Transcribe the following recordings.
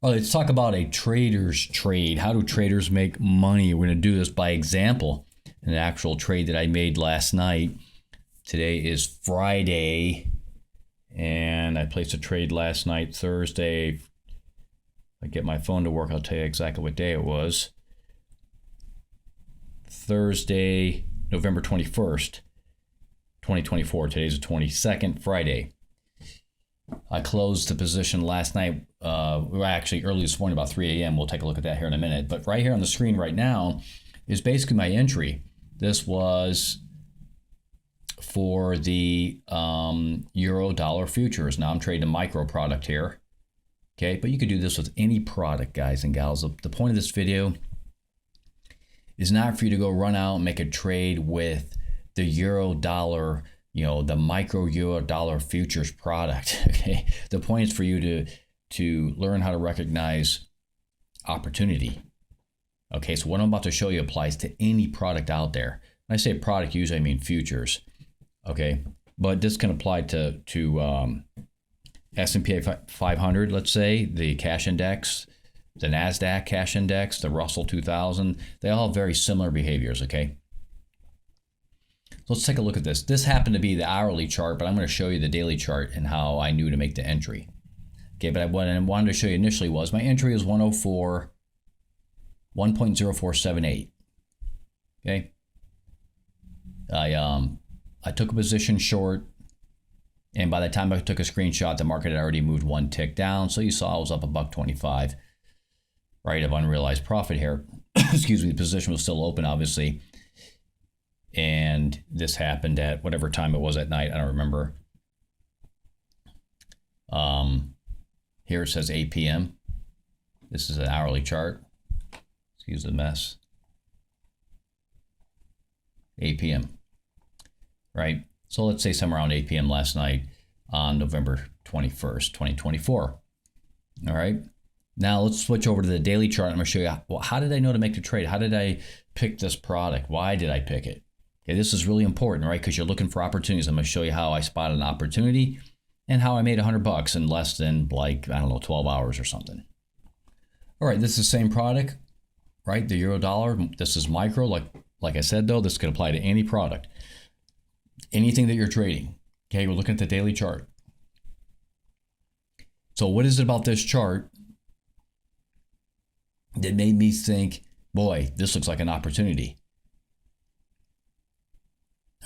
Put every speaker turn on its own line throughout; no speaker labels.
Oh, let's talk about a trader's trade. How do traders make money? We're going to do this by example. An actual trade that I made last night. Today is Friday, and I placed a trade last night, Thursday. If I get my phone to work, I'll tell you exactly what day it was. Thursday, November 21st, 2024. Today's the 22nd, Friday. I closed the position last night. We were actually early this morning, about 3 a.m. We'll take a look at that here in a minute. But right here on the screen right now is basically my entry. This was for the euro dollar futures. Now I'm trading a micro product here. Okay, but you could do this with any product, guys and gals. The point of this video is not for you to go run out and make a trade with the euro dollar, the micro euro dollar futures product. Okay, the point is for you to learn how to recognize opportunity. Okay, so what I'm about to show you applies to any product out there. When I say product, usually I mean futures. Okay, but this can apply to S&P 500, let's say, the cash index, the NASDAQ cash index, the Russell 2000. They all have very similar behaviors, okay? So let's take a look at this. This happened to be the hourly chart, but I'm going to show you the daily chart and how I knew to make the entry. Okay, but what I wanted to show you initially was my entry was 104, 1.0478. Okay. I took a position short, and by the time I took a screenshot, the market had already moved one tick down. So you saw I was up $1.25, right, of unrealized profit here. Excuse me, the position was still open, obviously. And this happened at whatever time it was at night. I don't remember. Here it says 8 p.m. This is an hourly chart. Excuse the mess. 8 p.m. Right? So let's say somewhere around 8 p.m. last night on November 21st, 2024. All right. Now let's switch over to the daily chart. I'm going to show you, well, how did I know to make the trade? How did I pick this product? Why did I pick it? Okay, this is really important, right? Because you're looking for opportunities. I'm going to show you how I spotted an opportunity and how I made $100 in less than 12 hours or something. All right, this is the same product, right? The euro dollar. This is micro. Like I said, though, this could apply to any product, anything that you're trading. Okay, we're looking at the daily chart. So what is it about this chart that made me think, boy, this looks like an opportunity?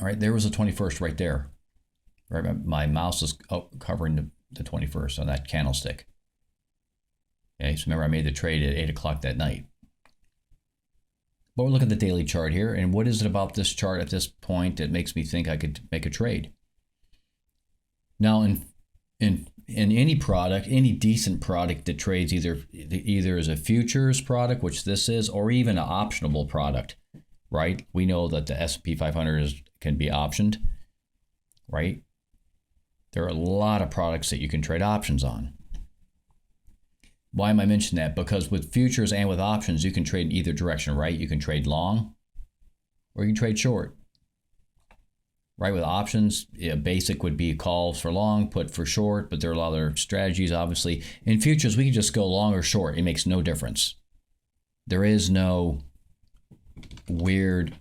All right, there was the 21st right there. Right, my mouse is covering the 21st on that candlestick. Okay, so remember I made the trade at 8 o'clock that night. But we're looking at the daily chart here, and what is it about this chart at this point that makes me think I could make a trade? Now, in any product, any decent product that trades either as a futures product, which this is, or even an optionable product, right? We know that the S&P 500 can be optioned, right? There are a lot of products that you can trade options on. Why am I mentioning that? Because with futures and with options, you can trade in either direction, right? You can trade long or you can trade short. Right, with options, basic would be calls for long, put for short, but there are a lot of other strategies, obviously. In futures, we can just go long or short. It makes no difference. There is no weird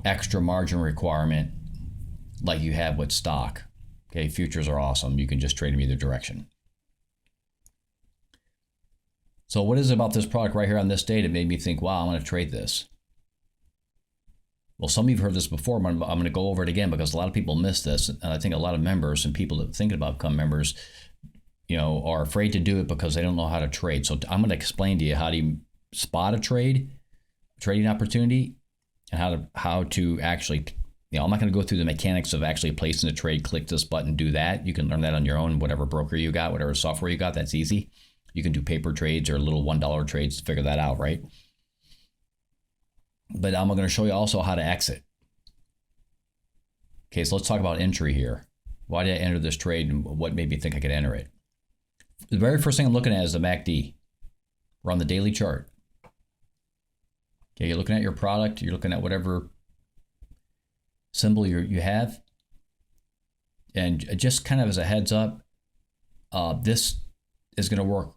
extra margin requirement like you have with stock. Okay, futures are awesome. You can just trade them either direction. So what is it about this product right here on this date that made me think, wow, I'm going to trade this? Well, some of you have heard this before, but I'm going to go over it again because a lot of people miss this. And I think a lot of members and people that are thinking about becoming members, are afraid to do it because they don't know how to trade. So I'm going to explain to you how to spot a trading opportunity, and how to actually, I'm not going to go through the mechanics of actually placing a trade, click this button, do that. You can learn that on your own, whatever broker you got, whatever software you got, that's easy. You can do paper trades or little $1 trades to figure that out, right? But I'm going to show you also how to exit. Okay, so let's talk about entry here. Why did I enter this trade and what made me think I could enter it? The very first thing I'm looking at is the MACD. We're on the daily chart. Okay, you're looking at your product, you're looking at whatever symbol you have. And just kind of as a heads up, this is going to work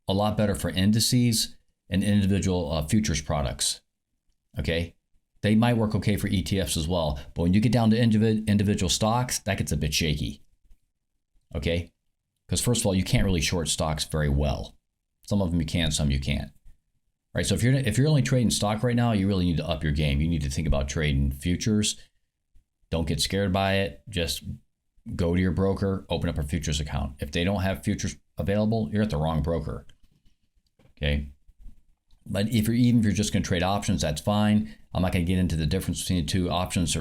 a lot better for indices and individual futures products. Okay, they might work okay for ETFs as well, but when you get down to individual stocks, that gets a bit shaky. Okay, because first of all, you can't really short stocks very well. Some of them you can, some you can't. Right, so if you're only trading stock right now, you really need to up your game. You need to think about trading futures. Don't get scared by it. Just go to your broker, open up a futures account. If they don't have futures available, you're at the wrong broker. Okay, but if you're just going to trade options, that's fine. I'm not going to get into the difference between the two. Options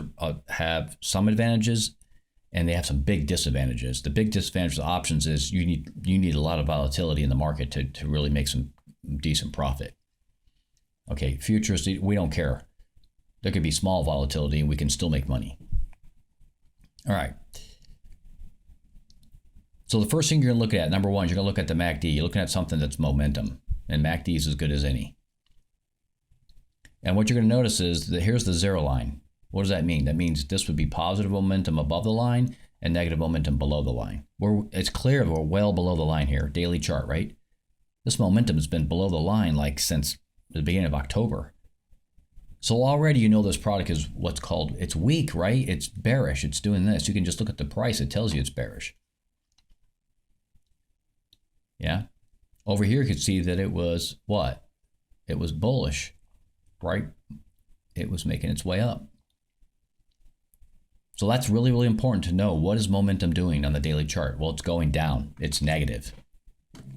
have some advantages, and they have some big disadvantages. The big disadvantage of options is you need a lot of volatility in the market to really make some decent profit. Okay, futures, we don't care. There could be small volatility and we can still make money. All right. So the first thing you're going to look at, number one, you're going to look at the MACD. You're looking at something that's momentum, and MACD is as good as any. And what you're going to notice is that here's the zero line. What does that mean? That means this would be positive momentum above the line and negative momentum below the line. It's clear we're well below the line here, daily chart, right? This momentum has been below the line like since the beginning of October. So already you know this product is what's called, it's weak, right? It's bearish. It's doing this. You can just look at the price. It tells you it's bearish. Yeah. Over here you could see that it was what? It was bullish, right? It was making its way up. So that's really, really important to know. What is momentum doing on the daily chart? Well, it's going down. It's negative,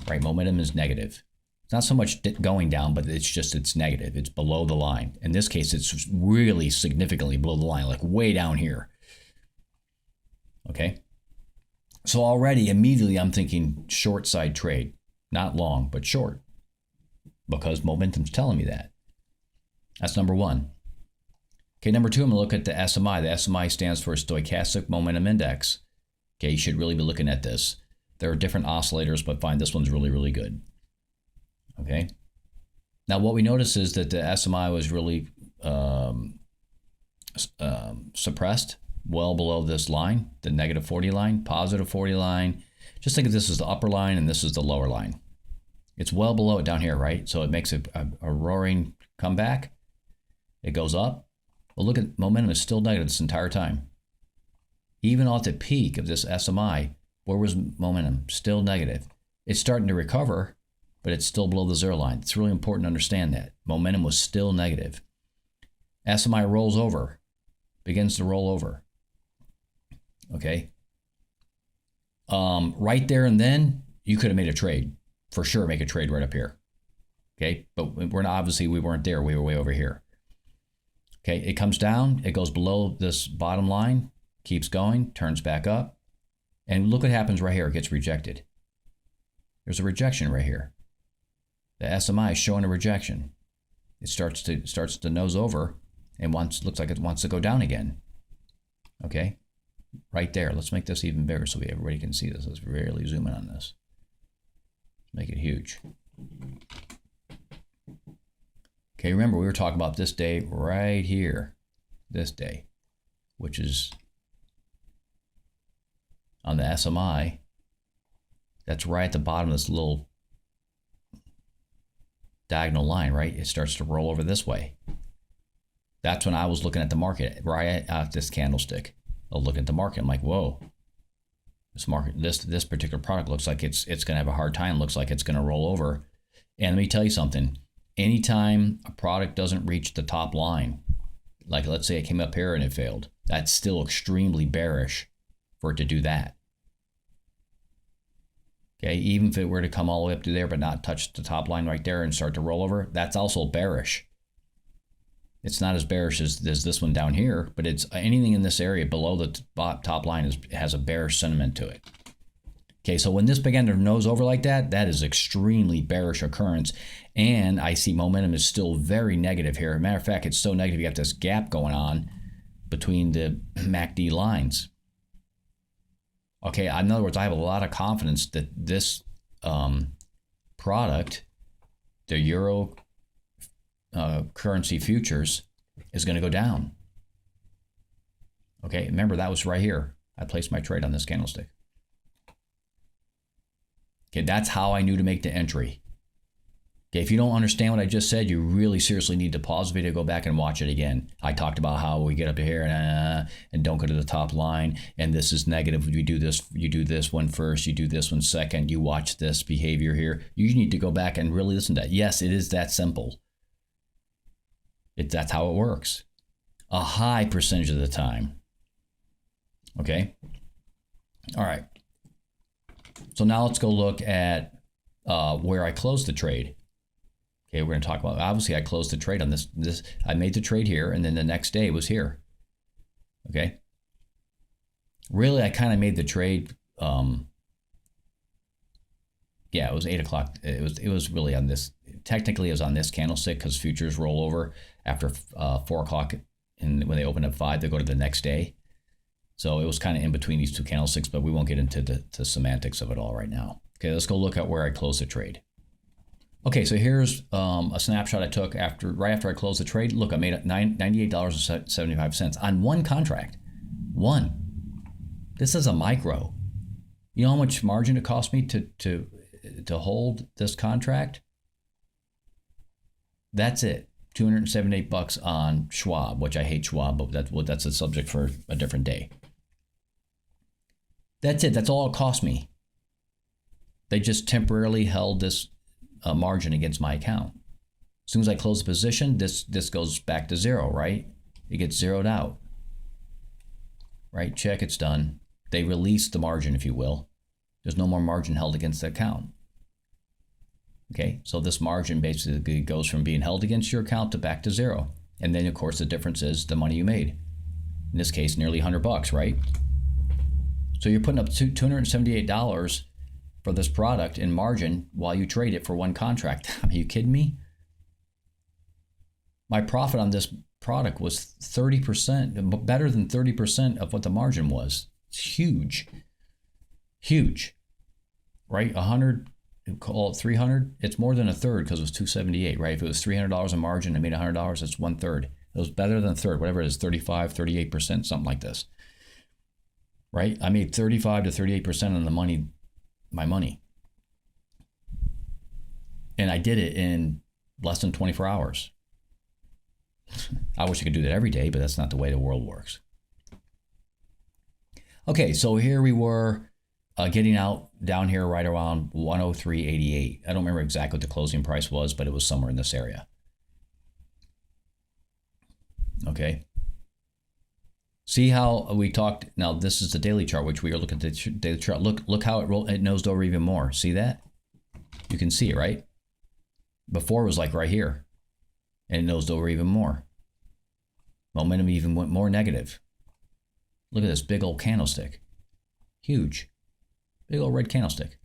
right? Momentum is negative. It's not so much going down, but it's negative. It's below the line. In this case, it's really significantly below the line, like way down here. Okay. So already, immediately, I'm thinking short side trade, not long, but short, because momentum's telling me that. That's number one. Okay, number two, I'm going to look at the SMI. The SMI stands for Stochastic Momentum Index. Okay, you should really be looking at this. There are different oscillators, but find this one's really, really good. Okay. Now, what we notice is that the SMI was really suppressed well below this line, the negative 40 line, positive 40 line. Just think of this as the upper line and this is the lower line. It's well below it down here, right? So it makes a roaring comeback. It goes up. Well, look at momentum is still negative this entire time. Even at the peak of this SMI, where was momentum? Still negative. It's starting to recover, but it's still below the zero line. It's really important to understand that. Momentum was still negative. SMI rolls over, begins to roll over. Okay. Right there and then, you could have made a trade. For sure, make a trade right up here. Okay, but we're not, obviously we weren't there. We were way over here. Okay, it comes down. It goes below this bottom line, keeps going, turns back up. And look what happens right here. It gets rejected. There's a rejection right here. The SMI is showing a rejection. It starts to nose over and looks like it wants to go down again. Okay, right there. Let's make this even bigger so everybody can see this. Let's really zoom in on this. Make it huge. Okay, remember we were talking about this day right here, this day, which is on the SMI. That's right at the bottom of this little diagonal line, right? It starts to roll over this way. That's when I was looking at the market, right at this candlestick. I'll look at the market. I'm like, whoa, this market, this particular product looks like it's going to have a hard time. Looks like it's going to roll over. And let me tell you something. Anytime a product doesn't reach the top line, like let's say it came up here and it failed, that's still extremely bearish for it to do that. Okay, even if it were to come all the way up to there but not touch the top line right there and start to roll over, that's also bearish. It's not as bearish as this one down here, but it's anything in this area below the top line has a bearish sentiment to it. Okay, so when this began to nose over like that, that is extremely bearish occurrence. And I see momentum is still very negative here. As a matter of fact, it's so negative you got this gap going on between the MACD lines. Okay, in other words, I have a lot of confidence that this product, the Euro currency futures, is going to go down. Okay, remember that was right here. I placed my trade on this candlestick. Okay, that's how I knew to make the entry. Okay, if you don't understand what I just said, you really seriously need to pause the video, go back and watch it again. I talked about how we get up to here and don't go to the top line, and this is negative. You do this one first, you do this one second, you watch this behavior here. You need to go back and really listen to that. Yes, it is that simple. That's how it works. A high percentage of the time. Okay? All right. So now let's go look at where I closed the trade. Okay, we're going to talk about, obviously I closed the trade on this. I made the trade here, and then the next day was here. Okay. Really, I kind of made the trade. Yeah, it was 8 o'clock. It was really on this. Technically, it was on this candlestick because futures roll over after 4 o'clock, and when they open up 5, they go to the next day. So it was kind of in between these two candlesticks, but we won't get into the semantics of it all right now. Okay, let's go look at where I closed the trade. Okay, so here's a snapshot I took right after I closed the trade. Look, I made $98.75 on one contract. One. This is a micro. You know how much margin it cost me to hold this contract? That's it. $278 on Schwab, which I hate Schwab, but that's a subject for a different day. That's it. That's all it cost me. They just temporarily held this margin against my account. As soon as I close the position, this goes back to zero, right? It gets zeroed out. Right? Check, it's done. They release the margin, if you will. There's no more margin held against the account. Okay, so this margin basically goes from being held against your account to back to zero. And then, of course, the difference is the money you made. In this case, nearly $100, right? So you're putting up $278 for this product in margin while you trade it for one contract. Are you kidding me? My profit on this product was 30%, better than 30% of what the margin was. It's huge. Huge. Right? 100, call it 300. It's more than a third because it was 278, right? If it was $300 in margin and made $100, it's 1/3. It was better than a third, whatever it is, 35, 38%, something like this. Right? I made 35 to 38% on my money. And I did it in less than 24 hours. I wish I could do that every day, but that's not the way the world works. Okay, so here we were getting out down here right around 103.88. I don't remember exactly what the closing price was, but it was somewhere in this area. Okay. See how we talked. Now this is the daily chart, which we are looking at the daily chart. Look how it nosed over even more. See that? You can see it, right? Before it was like right here, and it nosed over even more. Momentum even went more negative. Look at this big old candlestick. Huge. Big old red candlestick.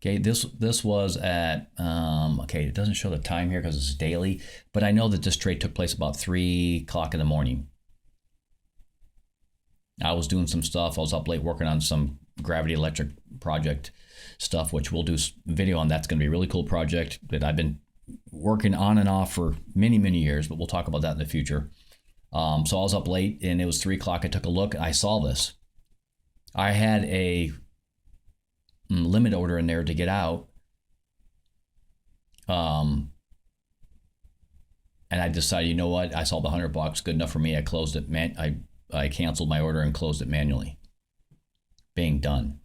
Okay, this was at, okay, it doesn't show the time here because it's daily, but I know that this trade took place about 3 o'clock in the morning. I was doing some stuff. I was up late working on some gravity electric project stuff, which we'll do video on. That's going to be a really cool project that I've been working on and off for many, many years, but we'll talk about that in the future. So I was up late and it was 3 o'clock. I took a look. I saw this. I had a limit order in there to get out. And I decided, you know what? I saw the $100, good enough for me. I closed it. I canceled my order and closed it manually. Being done.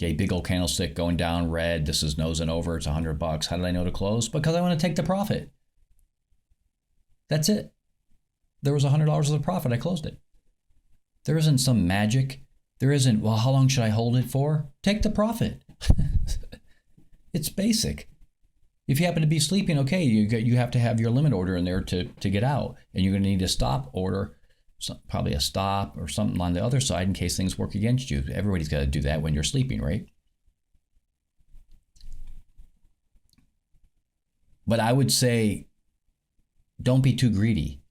Okay, big old candlestick going down red. This is nosing over. It's $100. How did I know to close? Because I want to take the profit. That's it. There was $100 of the profit. I closed it. There isn't some magic. There isn't, well, how long should I hold it for? Take the profit. It's basic. If you happen to be sleeping, okay, you have to have your limit order in there to get out. And you're going to need a stop order, probably a stop or something on the other side in case things work against you. Everybody's got to do that when you're sleeping, right? But I would say, don't be too greedy.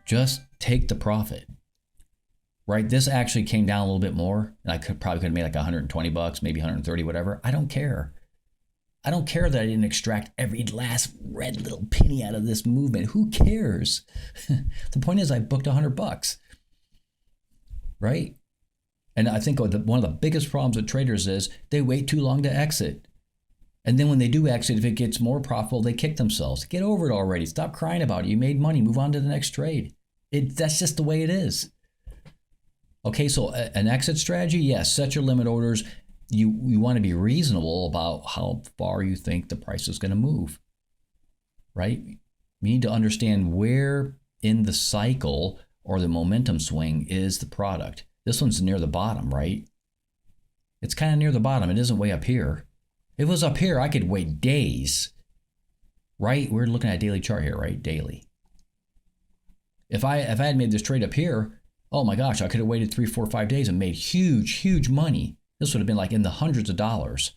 Just take the profit. Right? This actually came down a little bit more, and I probably could have made like $120, maybe 130, whatever. I don't care. I don't care that I didn't extract every last red little penny out of this movement. Who cares? The point is I booked $100, right? And I think one of the biggest problems with traders is they wait too long to exit. And then when they do exit, if it gets more profitable, they kick themselves. Get over it already. Stop crying about it. You made money. Move on to the next trade. That's just the way it is. Okay, so an exit strategy, yes, set your limit orders. You want to be reasonable about how far you think the price is going to move, right? You need to understand where in the cycle or the momentum swing is the product. This one's near the bottom, right? It's kind of near the bottom. It isn't way up here. If it was up here, I could wait days, right? We're looking at a daily chart here, right? Daily. If I had made this trade up here, oh my gosh, I could have waited 3, 4, 5 days and made huge money. This would have been like in the hundreds of dollars,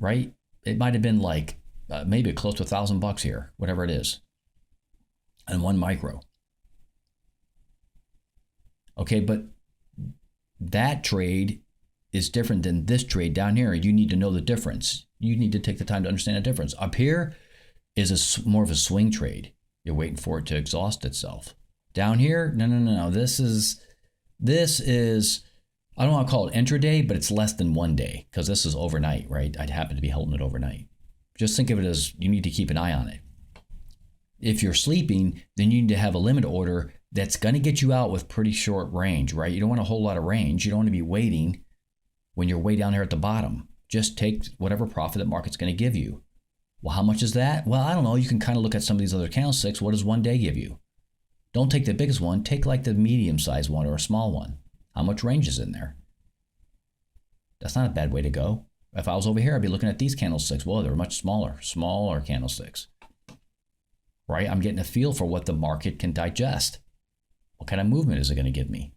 right? It might have been like maybe close to $1,000 here, whatever it is, and 1 micro. Okay, but that trade is different than this trade down here. You need to know the difference. You need to take the time to understand the difference. Up here is more of a swing trade. You're waiting for it to exhaust itself. Down here, no. This is, I don't want to call it intraday, but it's less than 1 day because this is overnight, right? I'd happen to be holding it overnight. Just think of it as you need to keep an eye on it. If you're sleeping, then you need to have a limit order that's going to get you out with pretty short range, right? You don't want a whole lot of range. You don't want to be waiting when you're way down here at the bottom. Just take whatever profit the market's going to give you. Well, how much is that? Well, I don't know. You can kind of look at some of these other candlesticks. What does 1 day give you? Don't take the biggest one. Take like the medium-sized one or a small one. How much range is in there? That's not a bad way to go. If I was over here, I'd be looking at these candlesticks. Well, they're much smaller candlesticks. Right? I'm getting a feel for what the market can digest. What kind of movement is it going to give me?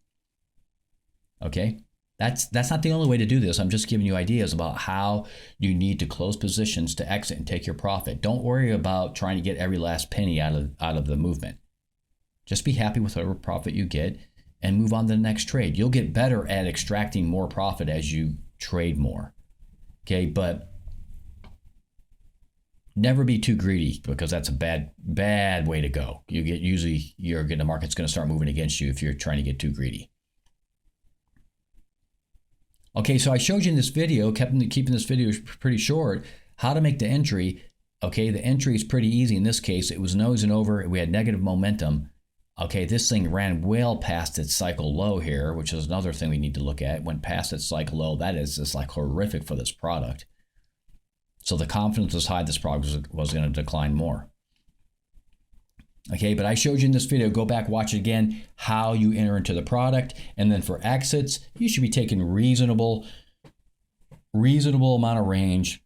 Okay? That's not the only way to do this. I'm just giving you ideas about how you need to close positions to exit and take your profit. Don't worry about trying to get every last penny out of the movement. Just be happy with whatever profit you get and move on to the next trade. You'll get better at extracting more profit as you trade more. Okay, but never be too greedy because that's a bad way to go. The market's going to start moving against you if you're trying to get too greedy. Okay, so I showed you in this video, keeping this video pretty short, how to make the entry. Okay, the entry is pretty easy in this case. It was nose and over. We had negative momentum. Okay, this thing ran well past its cycle low here, which is another thing we need to look at. It went past its cycle low. That is just like horrific for this product. So the confidence was high this product was going to decline more. Okay, but I showed you in this video, go back, watch it again, how you enter into the product. And then for exits, you should be taking reasonable amount of range.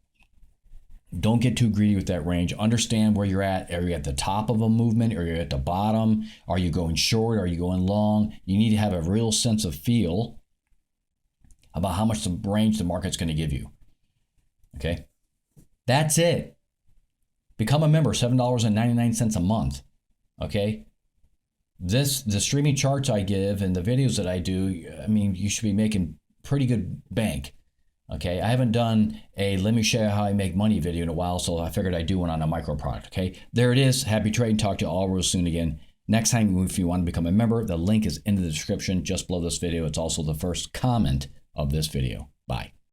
Don't get too greedy with that range. Understand where you're at. Are you at the top of a movement? Are you at the bottom? Are you going short? Are you going long? You need to have a real sense of feel about how much the range the market's going to give you. Okay, that's it. Become a member, $7.99 a month. Okay, the streaming charts I give and the videos that I do, I mean, you should be making pretty good bank. Okay, I haven't done a let me show you how I make money video in a while, so I figured I'd do one on a micro product. Okay, there it is. Happy trading. Talk to you all real soon again. Next time, if you want to become a member, the link is in the description just below this video. It's also the first comment of this video. Bye.